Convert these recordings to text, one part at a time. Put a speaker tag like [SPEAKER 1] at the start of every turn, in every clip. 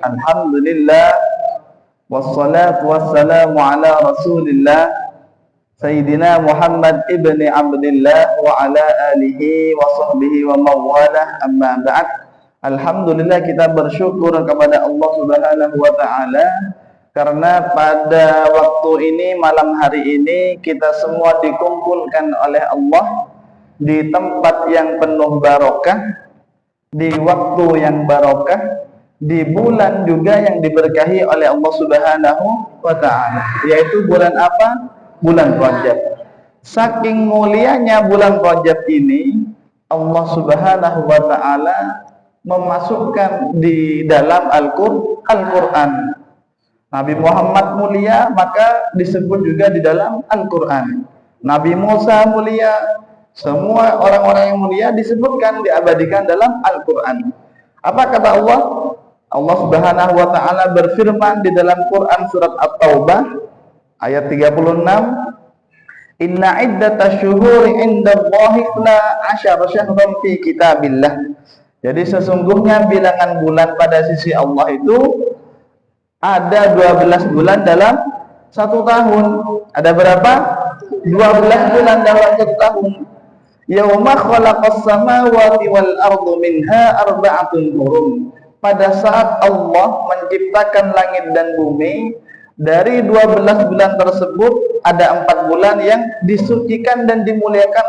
[SPEAKER 1] Alhamdulillah, wassalatu wassalamu ala Rasulillah Sayyidina Muhammad ibni Abdillah wa ala alihi wa sahbihi wa mawalah, amma ba'd. Alhamdulillah, kita bersyukur kepada Allah Subhanahu wa ta'ala karena pada waktu ini, malam hari ini, kita semua dikumpulkan oleh Allah di tempat yang penuh barokah, di waktu yang barokah, di bulan juga yang diberkahi oleh Allah Subhanahu wa ta'ala, yaitu bulan apa? Bulan Rajab. Saking mulianya bulan Rajab ini, Allah Subhanahu wa ta'ala memasukkan di dalam Al-Quran. Nabi Muhammad mulia, maka disebut juga di dalam Al-Quran. Nabi Musa mulia, semua orang-orang yang mulia disebutkan, diabadikan dalam Al-Quran. Apa kata Allah? Allah Subhanahu wa ta'ala berfirman di dalam Quran surat At-Taubah ayat 36, Inna iddatash syuhuri indallahi 12 syahran fi kitabillah. Jadi sesungguhnya bilangan bulan pada sisi Allah itu ada 12 bulan dalam satu tahun. Ada berapa? 12 bulan dalam satu tahun. Yauma khalaqas samawati wal ardu minha arba'atun hurum. Pada saat Allah menciptakan langit dan bumi, dari 12 bulan tersebut ada 4 bulan yang disucikan dan dimuliakan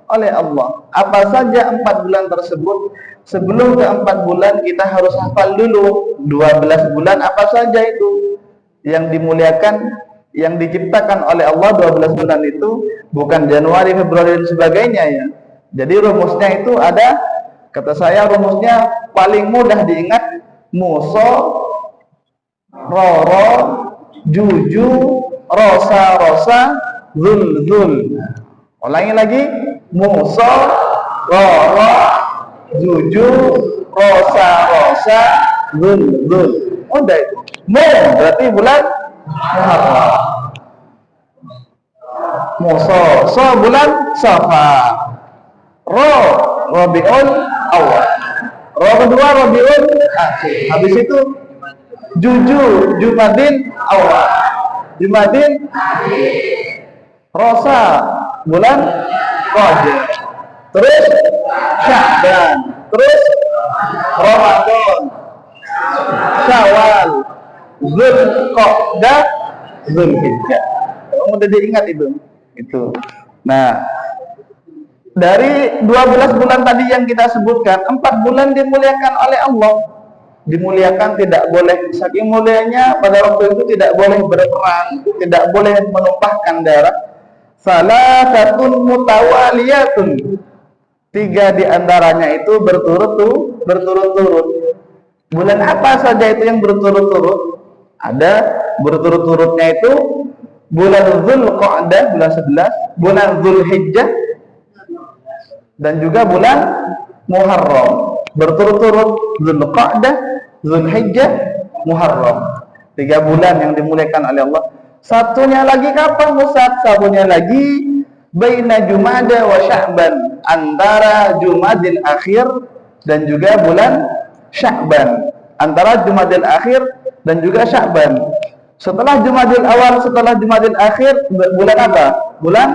[SPEAKER 1] oleh Allah. Apa saja 4 bulan tersebut? Sebelum ke 4 bulan kita harus hafal dulu 12 bulan apa saja itu yang dimuliakan, yang diciptakan oleh Allah. 12 bulan itu bukan Januari, Februari dan sebagainya ya. Jadi rumusnya itu ada, kata saya rumusnya paling mudah diingat, Muso, Roro, Juju, Rosa, Zul. Ulangi lagi, Muso, Roro, Juju, Rosa, Zul. Udah itu. Berarti bulan Muharram. Muso, bulan Safar. Rabiul Awal. Kedua Rabiul Akhir. Habis itu Jumadil Awal. Jumadil Rosa, bulan Rajab. Terus Sya'ban. Terus Ramadan, Syawal, Zulqa'dah, Zulhijjah. Mudah diingat itu. Nah, dari 12 bulan tadi yang kita sebutkan, 4 bulan dimuliakan oleh Allah. Dimuliakan, tidak boleh, saking mulianya pada waktu itu tidak boleh berperang, tidak boleh menumpahkan darah. Salasatun mutawaliyatun, 3 diantaranya itu berturut-turut. Bulan apa saja itu yang berturut-turut? Ada berturut-turutnya itu bulan Zulqa'dah, bulan 11, bulan Zulhijjah, dan juga bulan Muharram. Berturut-turut Zulqa'dah, Zulhijjah, Muharram. 3 bulan yang dimuliakan oleh Allah. Satunya lagi kapan Ustaz? Satunya lagi baina Jumada wa Sya'ban, antara Jumadil Akhir dan juga bulan Sya'ban. Antara Jumadil Akhir dan juga Sya'ban. Setelah Jumadil Awal, setelah Jumadil Akhir, bulan apa? Bulan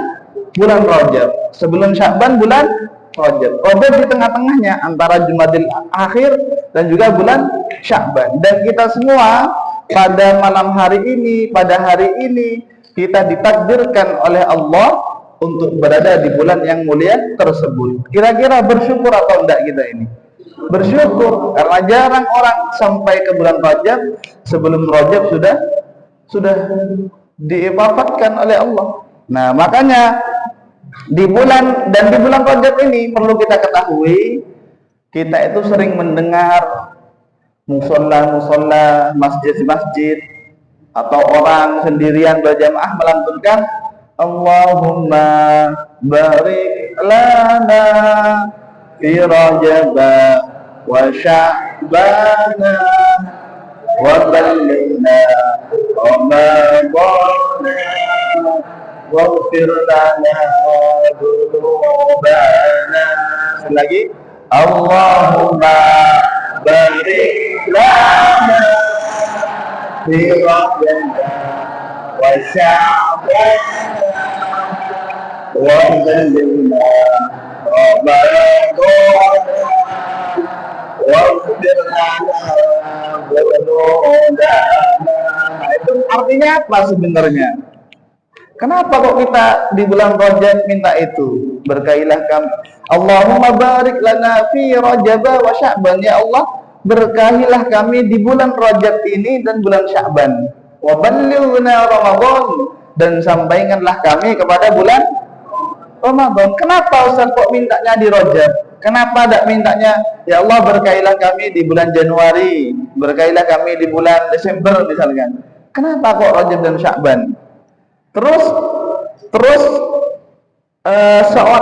[SPEAKER 1] Rajab. Sebelum Sya'ban bulan Rajab. Rajab di tengah-tengahnya antara Jumadil Akhir dan juga bulan Sya'ban. Dan kita semua pada malam hari ini, pada hari ini, kita ditakdirkan oleh Allah untuk berada di bulan yang mulia tersebut. Kira-kira bersyukur atau enggak kita ini? Bersyukur, karena jarang orang sampai ke bulan Rajab sebelum Rajab sudah diwafatkan oleh Allah. Nah, makanya di bulan Rajab ini perlu kita ketahui, kita itu sering mendengar musola, masjid, atau orang sendirian berjamaah melantunkan Allahumma barik lana fi Rajab wa Sya'bana wa ballina Ramadana waghfir lana dhunubana. Lagi Allahumma barik lana في رجب وشعبان وبلغنا رمضان واغفر لنا ذنوبنا. Itu artinya apa sebenarnya? Kenapa kok kita di bulan Rajab minta itu? Berkailah kami. Allahumma barik lana fi Rajab wa Sya'ban. Ya Allah, berkahilah kami di bulan Rajab ini dan bulan Sya'ban. Wa ballighna Ramadan, dan sampaikanlah kami kepada bulan Ramadan. Kenapa Ustaz kok mintanya di Rajab? Kenapa tidak mintanya ya Allah berkahilah kami di bulan Januari, berkahilah kami di bulan Desember misalkan? Kenapa kok Rajab dan Sya'ban? Terus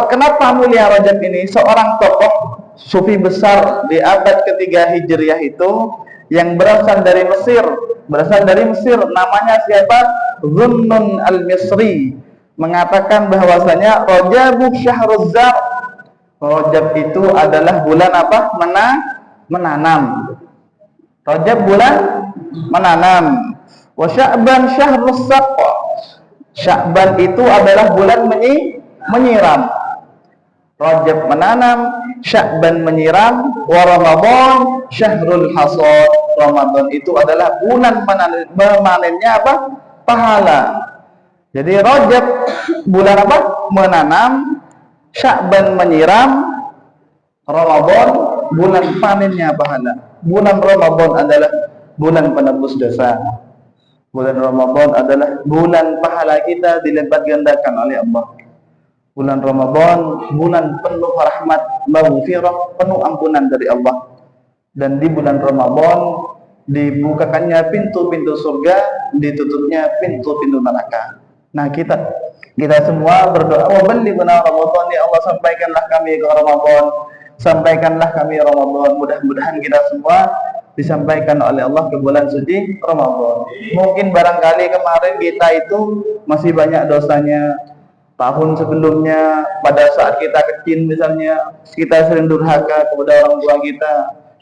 [SPEAKER 1] kenapa mulia Rajab ini? Seorang tokoh sufi besar di abad ketiga Hijriah itu yang berasal dari Mesir, namanya siapa? Zunnun al-Misri, mengatakan bahwasanya Rajab syahruz zar. Rajab itu adalah bulan apa? Menanam. Rajab bulan menanam. Wa Sya'ban syahrus saqqa. Sya'ban itu adalah bulan menyiram. Rajab menanam, Sya'ban menyiram, wa Ramadan syahrul hasad. Ramadan itu adalah bulan memanennya apa? Pahala. Jadi Rajab bulan apa? Menanam, Sya'ban menyiram, Ramadan bulan panennya pahala. Bulan Ramadan adalah bulan penebus dosa. Bulan Ramadan adalah bulan pahala kita dilipat gandakan oleh Allah. Bulan Ramadan bulan penuh rahmat, maghfirah, penuh ampunan dari Allah. Dan di bulan Ramadan dibukakannya pintu-pintu surga, ditutupnya pintu-pintu neraka. Nah, kita semua berdoa, wa ballighna Ramadan, ya Allah sampaikanlah kami ke Ramadan. Sampaikanlah kami Ramadan. Mudah-mudahan kita semua disampaikan oleh Allah ke bulan suci Ramadan. Mungkin barangkali kemarin kita itu masih banyak dosanya. Tahun sebelumnya pada saat kita kecil misalnya, kita sering durhaka kepada orang tua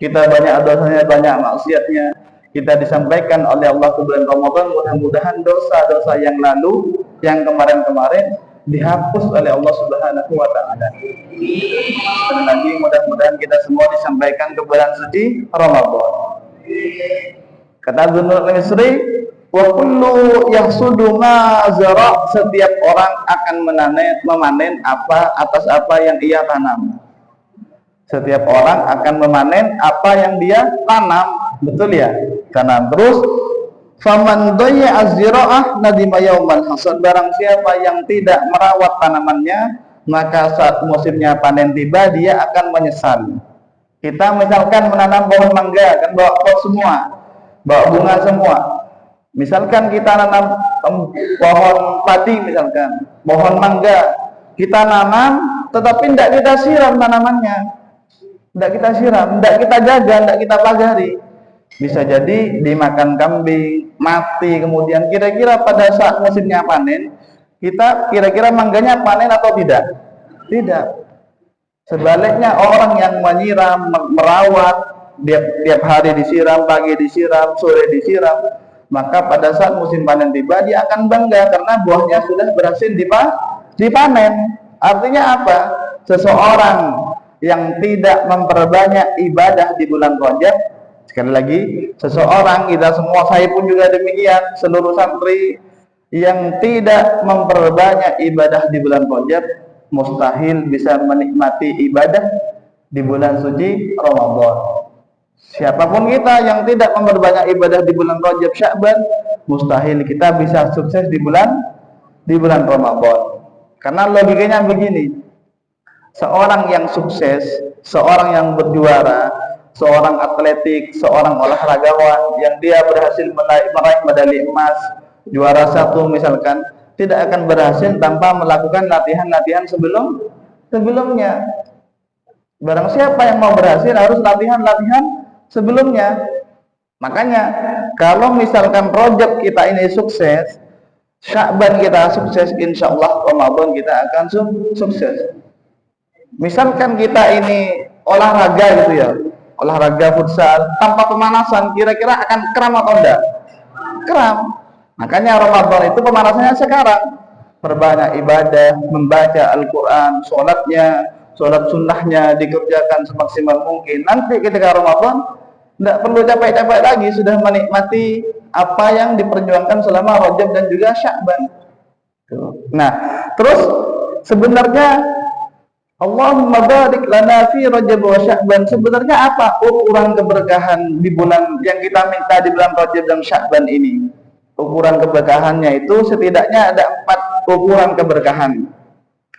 [SPEAKER 1] kita banyak dosanya, banyak maksiatnya. Kita disampaikan oleh Allah ke bulan Ramadan, mudah-mudahan dosa-dosa yang lalu, yang kemarin-kemarin dihapus oleh Allah Subhanahu wa ta'ala. Dan lagi mudah-mudahan kita semua disampaikan ke bulan suci Ramadan. Kata Zunnun al-Misri, wa kullu yahsudu ma zara, setiap orang akan memanen apa atas apa yang ia tanam. Setiap orang akan memanen apa yang dia tanam, betul ya? Tanam. Terus faman dayya az-zira'ah nadima yaumal hasad, barang siapa yang tidak merawat tanamannya, maka saat musimnya panen tiba dia akan menyesal. Kita misalkan menanam pohon mangga, kan bawa pot semua, bawa bunga semua. Misalkan kita nanam pohon padi, misalkan pohon mangga, kita nanam tetapi tidak kita siram tanamannya, tidak kita siram, tidak kita jaga, tidak kita pagari, bisa jadi dimakan kambing, mati. Kemudian kira-kira pada saat musimnya panen, kita kira-kira mangganya panen atau tidak? Tidak. Sebaliknya orang yang menyiram, merawat, tiap hari disiram, pagi disiram, sore disiram, maka pada saat musim panen tiba dia akan bangga karena buahnya sudah berhasil dipanen. Artinya apa? Seseorang yang tidak memperbanyak ibadah di bulan Rajab, sekali lagi, seseorang, kita semua, saya pun juga demikian, seluruh santri yang tidak memperbanyak ibadah di bulan Rajab, mustahil bisa menikmati ibadah di bulan suci Ramadan. Siapapun kita yang tidak memperbanyak ibadah di bulan Rajab, Sya'ban, mustahil kita bisa sukses di bulan Ramadan. Karena logikanya begini, seorang yang sukses, seorang yang berjuara, seorang atletik, seorang olahragawan yang dia berhasil meraih medali emas, juara 1 misalkan, tidak akan berhasil tanpa melakukan latihan-latihan sebelumnya. Barang siapa yang mau berhasil harus latihan-latihan sebelumnya. Makanya kalau misalkan Rajab kita ini sukses, Sya'ban kita sukses, insya Allah Ramadan kita akan sukses. Misalkan kita ini olahraga gitu ya, olahraga futsal tanpa pemanasan, kira-kira akan kram atau enggak? kram. Makanya Ramadan itu pemanasannya sekarang. Perbanyak ibadah, membaca Al-Quran, sholat sunnahnya dikerjakan semaksimal mungkin. Nanti ketika Ramadan, tidak perlu capek-capek lagi, sudah menikmati apa yang diperjuangkan selama Rajab dan juga Sya'ban. Nah, terus sebenarnya Allahumma barik lana fi Rajab wa Sya'ban, sebenarnya apa ukuran keberkahan di bulan yang kita minta di bulan Rajab dan Sya'ban ini? Ukuran keberkahannya itu setidaknya ada 4 ukuran keberkahan.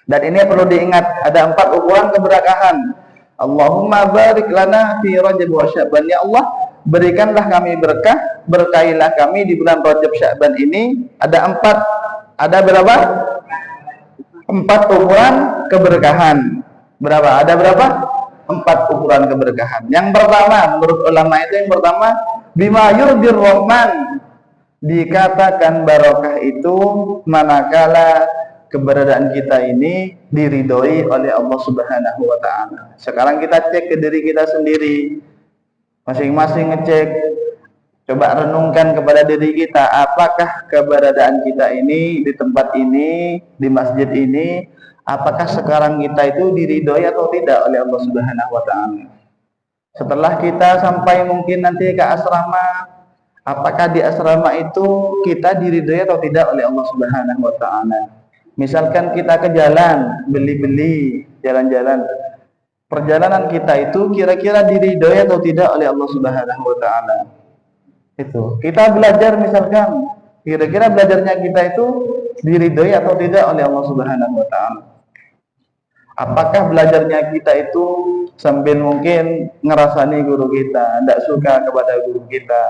[SPEAKER 1] Dan ini perlu diingat, ada 4 ukuran keberkahan. Allahumma barik lana fi Rajab wa Sya'ban. Ya Allah, berikanlah kami berkah, berkailah kami di bulan Rajab Sya'ban ini. Ada berapa? 4 ukuran keberkahan. Berapa? Ada berapa? 4 ukuran keberkahan. Yang pertama, menurut ulama itu yang pertama, bima yurdir rahman. Dikatakan barokah itu manakala keberadaan kita ini diridhoi oleh Allah Subhanahu wa taala. Sekarang kita cek ke diri kita sendiri. Masing-masing ngecek, coba renungkan kepada diri kita, apakah keberadaan kita ini di tempat ini, di masjid ini, apakah sekarang kita itu diridhoi atau tidak oleh Allah Subhanahu wa taala. Setelah kita sampai mungkin nanti ke asrama, apakah di asrama itu kita diridhoi atau tidak oleh Allah Subhanahu wa taala. Misalkan kita ke jalan, beli-beli, jalan-jalan. Perjalanan kita itu kira-kira diridhoi atau tidak oleh Allah Subhanahu wa taala. Itu. Kita belajar misalkan, kira-kira belajarnya kita itu diridhoi atau tidak oleh Allah Subhanahu wa taala. Apakah belajarnya kita itu sambil mungkin ngerasani guru kita, tidak suka kepada guru kita,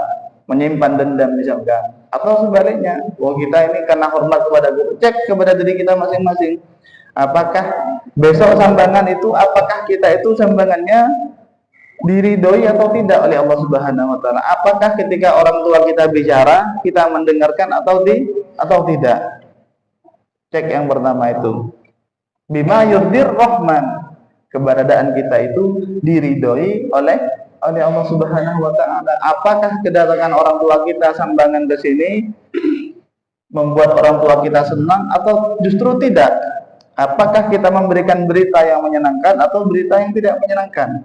[SPEAKER 1] menyimpan dendam misalkan, atau sebaliknya, kita ini karena hormat kepada guru, cek kepada diri kita masing-masing, apakah besok sambangan itu, apakah kita itu sambangannya diridhoi atau tidak oleh Allah Subhanahu wa taala. Apakah ketika orang tua kita bicara, kita mendengarkan atau tidak. Cek yang pertama itu. Bima yurdir rahman, keberadaan kita itu diridhoi oleh Allah Subhanahu wa taala. Apakah kedatangan orang tua kita sambangan ke sini membuat orang tua kita senang atau justru tidak? Apakah kita memberikan berita yang menyenangkan atau berita yang tidak menyenangkan?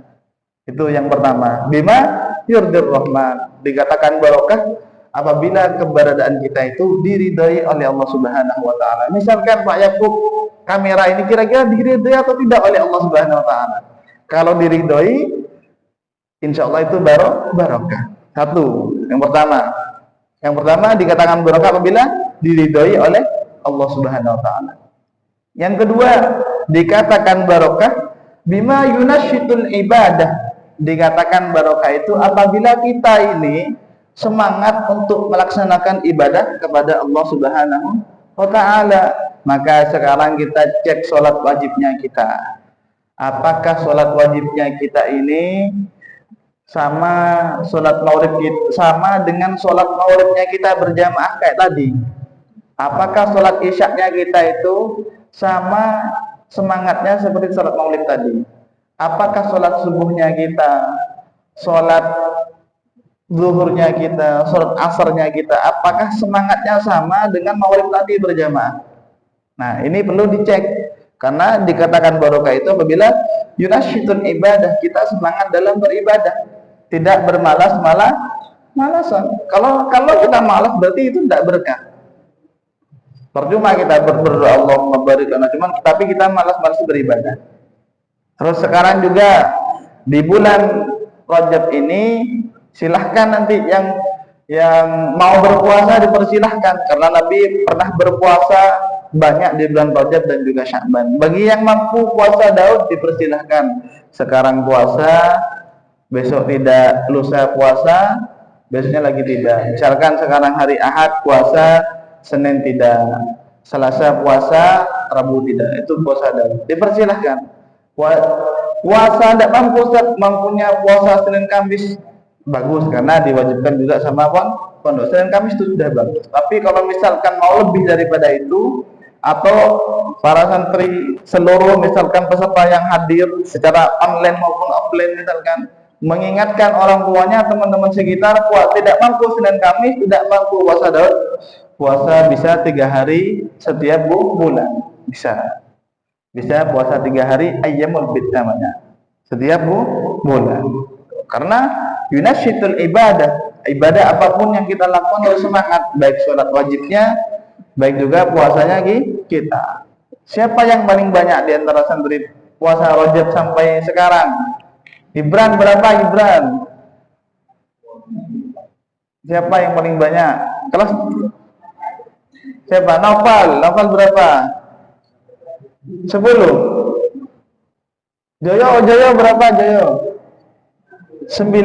[SPEAKER 1] Itu yang pertama. Bima yurdir rahman, dikatakan barokah apabila keberadaan kita itu diridhoi oleh Allah Subhanahu wa taala. Misalkan Pak Yakub, kamera ini kira-kira diridhoi atau tidak oleh Allah Subhanahu wa taala? Kalau diridhoi, insyaallah itu barokah. Satu, yang pertama dikatakan barokah apabila diridhoi oleh Allah Subhanahu wa taala. Yang kedua, dikatakan barokah bima yunasyitul ibadah. Dikatakan barokah itu apabila kita ini semangat untuk melaksanakan ibadah kepada Allah Subhanahu wa taala. Maka sekarang kita cek sholat wajibnya kita. Apakah sholat wajibnya kita ini sama sholat maghrib kita, sama dengan sholat maghribnya kita berjamaah kayak tadi? Apakah sholat isyaknya kita itu sama semangatnya seperti sholat maghrib tadi? Apakah sholat subuhnya kita, sholat zuhurnya kita, sholat asarnya kita, apakah semangatnya sama dengan maghrib tadi berjamaah? Nah, ini perlu dicek, karena dikatakan barokah itu apabila yunasyitul ibadah, kita semangat dalam beribadah, tidak bermalas-malasan. Kalau kita malas berarti itu tidak berkah. Percuma kita berdoa Allahumma barik lana, tapi kita malas-malas beribadah. Terus sekarang juga di bulan Rajab ini silahkan nanti yang mau berpuasa dipersilahkan, karena Nabi pernah berpuasa banyak di bulan Rajab dan juga Sya'ban. Bagi yang mampu puasa Daud dipersilahkan. Sekarang puasa, besok tidak, lusa puasa, besoknya lagi tidak. Misalkan sekarang hari Ahad puasa, Senin tidak, Selasa puasa, Rabu tidak. Itu puasa Daud. Dipersilahkan. Puasa tidak mampunya puasa Senin Kamis, bagus, karena diwajibkan juga sama pondok. Senin Kamis itu sudah bagus. Tapi kalau misalkan mau lebih daripada itu, atau para santri seluruh misalkan peserta yang hadir secara online maupun offline misalkan mengingatkan orang tuanya, teman-teman sekitar, tidak mampu Senin Kamis, tidak mampu puasa Daud, puasa bisa 3 hari setiap bulan, bisa puasa 3 hari ayyamul bid namanya, setiap bulan. Karena yunasyitul ibadah apapun yang kita lakukan harus semangat, baik sholat wajibnya, baik juga puasanya kita. Siapa yang paling banyak di antara santri puasa Rajab sampai sekarang? Ibran berapa Ibran? Siapa yang paling banyak? Kelas siapa? Novel berapa? 10. Joyo berapa Joyo? 9.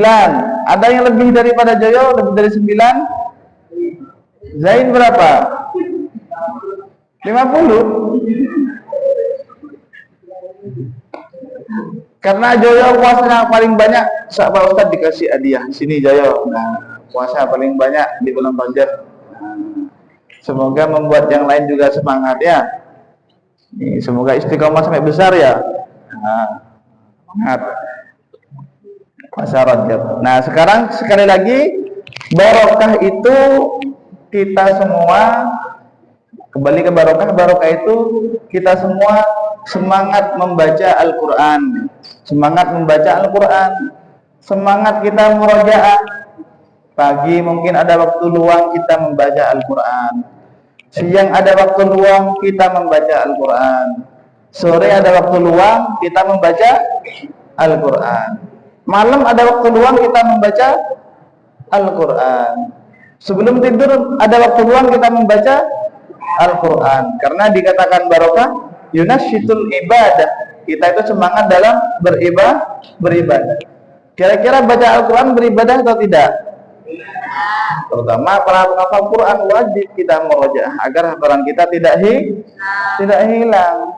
[SPEAKER 1] Ada yang lebih daripada Joyo? Lebih dari 9? Zain berapa? 50. Karena Joyo puasanya paling banyak, Pak Ustadz dikasih hadiah. Sini Joyo. Nah, puasa paling banyak di bulan Rajab. Semoga membuat yang lain juga semangat ya. Semoga istiqomah sampai besar ya. Semangat puasa Rajab. Nah, sekarang sekali lagi, barokah itu kita semua kembali ke barokah. Barokah itu kita semua semangat membaca Al-Quran, semangat kita murojaah. Pagi mungkin ada waktu luang kita membaca Al-Quran, siang ada waktu luang kita membaca Al-Quran, sore ada waktu luang kita membaca Al-Quran, malam ada waktu luang kita membaca Al-Quran, sebelum tidur ada waktu luang kita membaca Al-Quran. Karena dikatakan barokah yunasyitul ibadah, kita itu semangat dalam beribadah. Kira-kira baca Al-Quran beribadah atau tidak? Terutama para penghafal Quran wajib kita murojaah agar hafalan kita tidak hilang.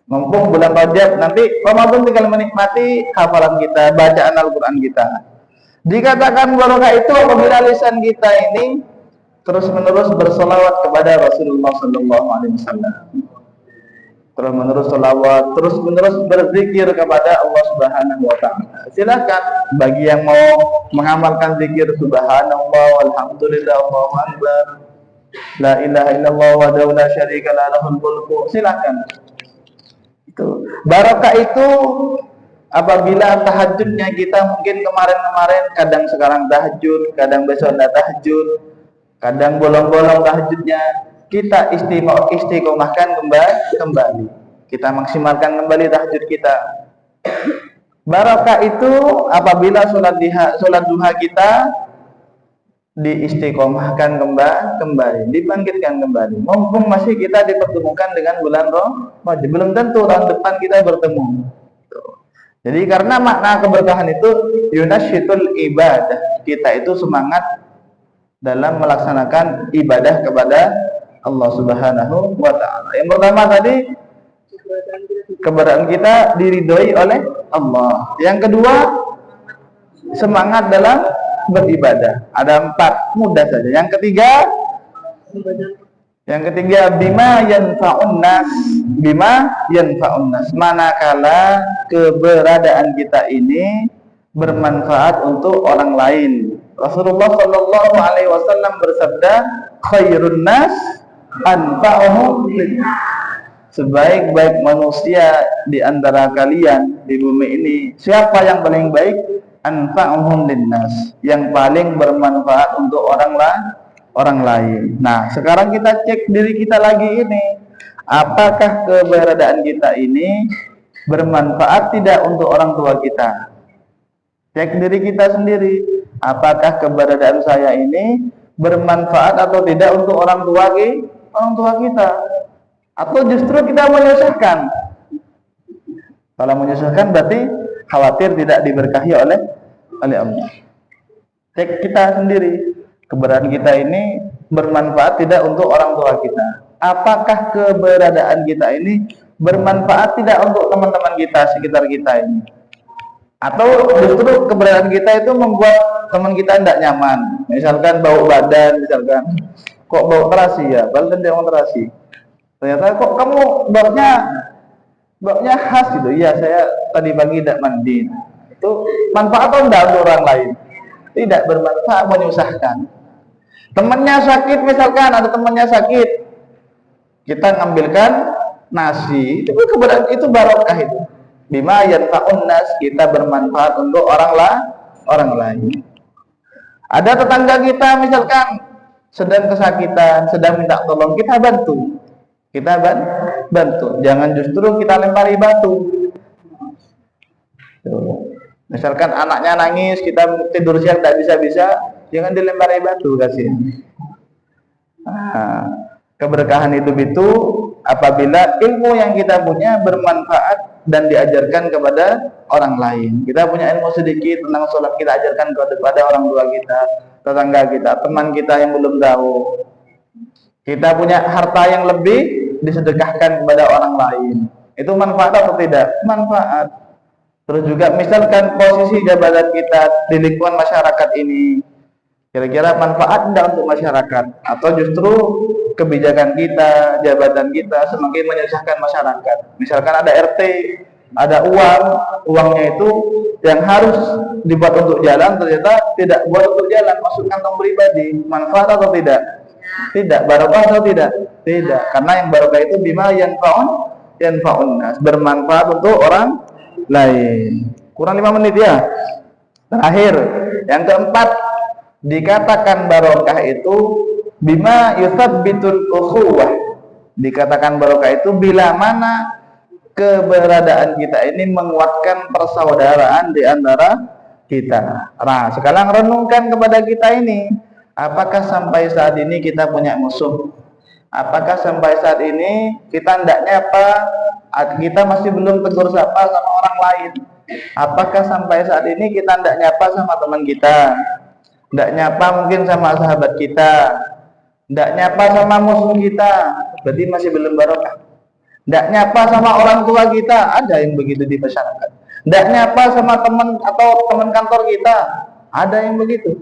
[SPEAKER 1] Mumpung bulan Rajab, nanti Ramadan tinggal menikmati hafalan kita, bacaan Al-Quran kita. Dikatakan barokah itu apabila lisan kita ini terus-menerus bersolawat kepada Rasulullah SAW, terus-menerus solawat, terus-menerus berzikir kepada Allah Subhanahu wa Ta'ala. Silakan bagi yang mau mengamalkan zikir subhanallah walhamdulillah Allahu akbar la ilaha illallah wahdahu la syarika lah lahul mulku, silakan. Itu barokah itu apabila tahajudnya kita mungkin kemarin-kemarin, kadang sekarang tahajud, kadang besok tidak tahajud, kadang bolong-bolong tahajudnya, kita istiqomahkan kembali, kita maksimalkan kembali tahajud kita. Barokah itu apabila sholat duha kita diistiqomahkan kembali, dibangkitkan kembali. Mumpung masih kita dipertemukan dengan bulan Rajab, belum tentu tahun depan kita bertemu. Jadi karena makna keberkahan itu yunasyitul ibadah, kita itu semangat dalam melaksanakan ibadah kepada Allah Subhanahu wa Ta'ala. Yang pertama tadi, keberadaan kita diridhoi oleh Allah. Yang kedua, semangat dalam beribadah. Ada 4, mudah saja. Yang ketiga bima yanfa'un nas, manakala keberadaan kita ini bermanfaat untuk orang lain. Rasulullah Shallallahu Alaihi Wasallam bersabda, khairun nas anfa'uhum linnas. Sebaik-baik manusia di antara kalian di bumi ini, siapa yang paling baik? Anfa'uhum linnas, yang paling bermanfaat untuk orang lain. Nah, sekarang kita cek diri kita lagi ini, apakah keberadaan kita ini bermanfaat tidak untuk orang tua kita? Cek diri kita sendiri, apakah keberadaan saya ini bermanfaat atau tidak untuk orang tua kita? Atau justru kita menyusahkan? Kalau menyusahkan berarti khawatir tidak diberkahi oleh Allah. Cek kita sendiri, keberadaan kita ini bermanfaat tidak untuk orang tua kita? Apakah keberadaan kita ini bermanfaat tidak untuk teman-teman kita sekitar kita ini? Atau justru keberadaan kita itu membuat teman kita tidak nyaman? Misalkan bau badan, misalkan kok bau terasi ya, badan dia terasi. Ternyata kok kamu baunya khas gitu. Iya, saya tadi pagi tidak mandi. itu manfaat atau enggak untuk orang lain? Tidak bermanfaat, menyusahkan. Temannya sakit, misalkan ada temannya sakit, kita ngambilkan nasi, itu barokah itu. Bima yanfa'un nas, kita bermanfaat untuk orang lain. Ada tetangga kita misalkan sedang kesakitan, sedang minta tolong, kita bantu. Jangan justru kita lempari batu. Misalkan anaknya nangis, kita tidur siang tak bisa, jangan dilempari batu, kasih. Keberkahan hidup itu apabila ilmu yang kita punya bermanfaat dan diajarkan kepada orang lain. Kita punya ilmu sedikit tentang sholat, kita ajarkan kepada orang tua kita, tetangga kita, teman kita yang belum tahu. Kita punya harta yang lebih, disedekahkan kepada orang lain. Itu manfaat atau tidak? Manfaat. Terus juga misalkan posisi jabatan kita di lingkungan masyarakat ini, kira-kira manfaat tidak untuk masyarakat, atau justru kebijakan kita, jabatan kita semakin menyusahkan masyarakat. Misalkan ada RT, ada uangnya itu yang harus dibuat untuk jalan, ternyata tidak buat untuk jalan, masuk kantong pribadi. Manfaat atau tidak? Tidak. Barokah atau tidak? Tidak. Karena yang barokah itu bima yanfa'un nas, bermanfaat untuk orang lain. Kurang 5 menit ya. Terakhir, yang keempat, dikatakan barokah itu bima yusabbitul ukhuwah. Dikatakan barokah itu bila mana keberadaan kita ini menguatkan persaudaraan di antara kita. Nah, sekarang renungkan kepada kita ini, apakah sampai saat ini kita punya musuh? Apakah sampai saat ini kita hendaknya apa? Kita masih belum tegur sapa sama orang lain. Apakah sampai saat ini kita hendaknya apa sama teman kita? Tidak nyapa mungkin sama sahabat kita, tidak nyapa sama musuh kita, berarti masih belum barokah. Tidak nyapa sama orang tua kita, ada yang begitu di masyarakat. Tidak nyapa sama teman atau teman kantor kita, ada yang begitu.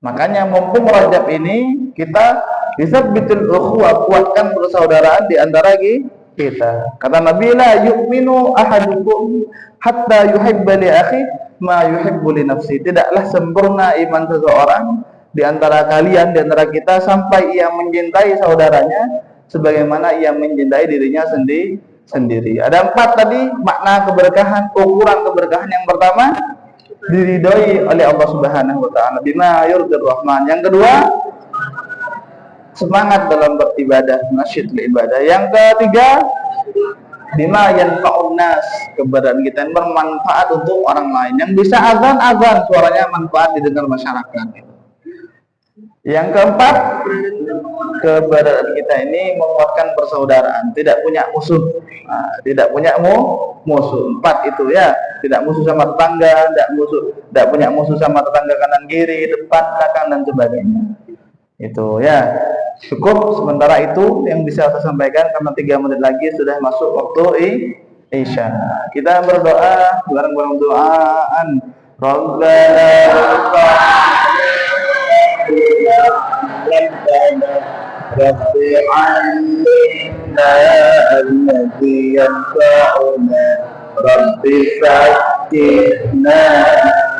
[SPEAKER 1] Makanya mumpung Rajab ini kita bisa betul ukhuwah, kuatkan persaudaraan di antara kita. Kata Nabi, la yu'minu ahadukum hatta yuhibba li akhi ma yuhibbu li nafsi. Tidaklah sempurna iman seseorang di antara kalian, di antara kita, sampai ia mencintai saudaranya sebagaimana ia mencintai dirinya sendiri. Ada 4 tadi makna keberkahan, ukuran keberkahan. Yang pertama, diridhoi oleh Allah Subhanahu wa taala, bima yurdir rahman. Yang kedua, semangat dalam beribadah, nasyid ibadah. Yang ketiga, bima yanfa'un nas, keberadaan kita yang bermanfaat untuk orang lain. Yang bisa azan, suaranya manfaat didengar masyarakat. Yang keempat, keberadaan kita ini menguatkan persaudaraan, tidak punya musuh. Tidak punya musuh. 4 itu ya, tidak musuh sama tetangga, tidak punya musuh sama tetangga kanan kiri, depan belakang dan sebagainya. Itu ya. Cukup sementara itu yang bisa saya sampaikan, karena 3 menit lagi sudah masuk waktu Isya. Kita berdoa bareng-bareng doaan. Rabbi 'allimna alladhi yanfa'una, Rabbi fakkihna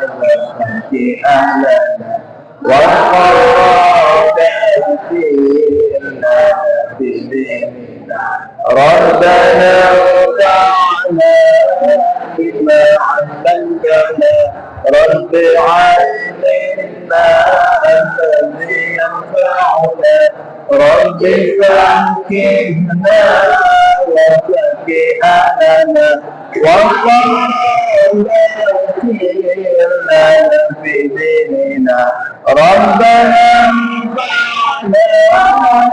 [SPEAKER 1] wa fakkih ahlana wa qawwafina bidinina Rabbana wa'ala bima 'allamtana Rabbi 'allimna alladhi yanfa'una Rabbi fakkihna wa fakkih ahlana wa qawwafina bidinina Rabbana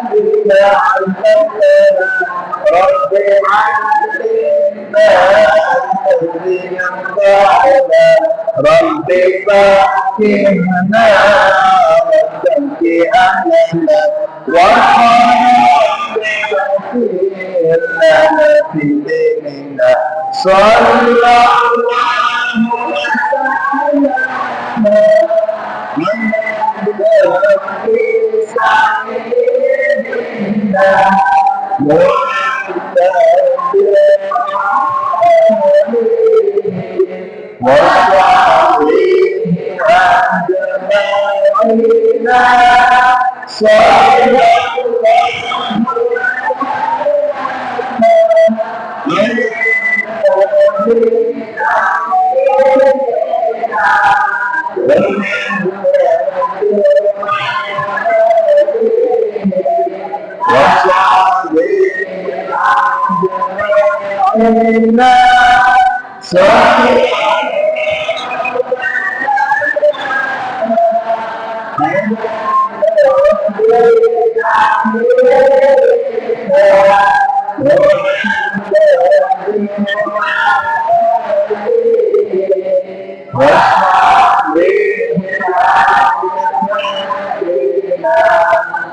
[SPEAKER 1] bima 'allamtana Rabbi 'allimna alladhi yanfa'una Rabbi fakkihna wa fakkih ahlana wa qawwafina bidinina sallallahu alaihi وصحبه أجمعين صلى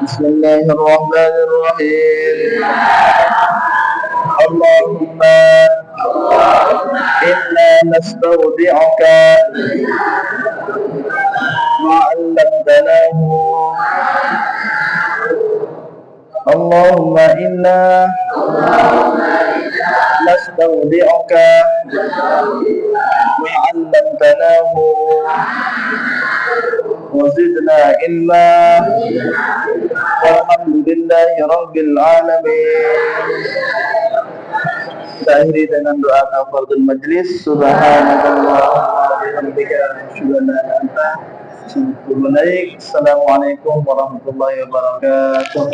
[SPEAKER 1] بسم الله الرحمن الرحيم اللهم إنا نستودعك ما علمتناه اللهم إنا نستودعك ما علمتناه وزدنا علما والحمد لله رب العالمين. Kita akhiri dengan doa kafaratul majlis. Subhanakallahumma wa bihamdika asyhadu an la ilaha illa anta. Assalamualaikum warahmatullahi wabarakatuh.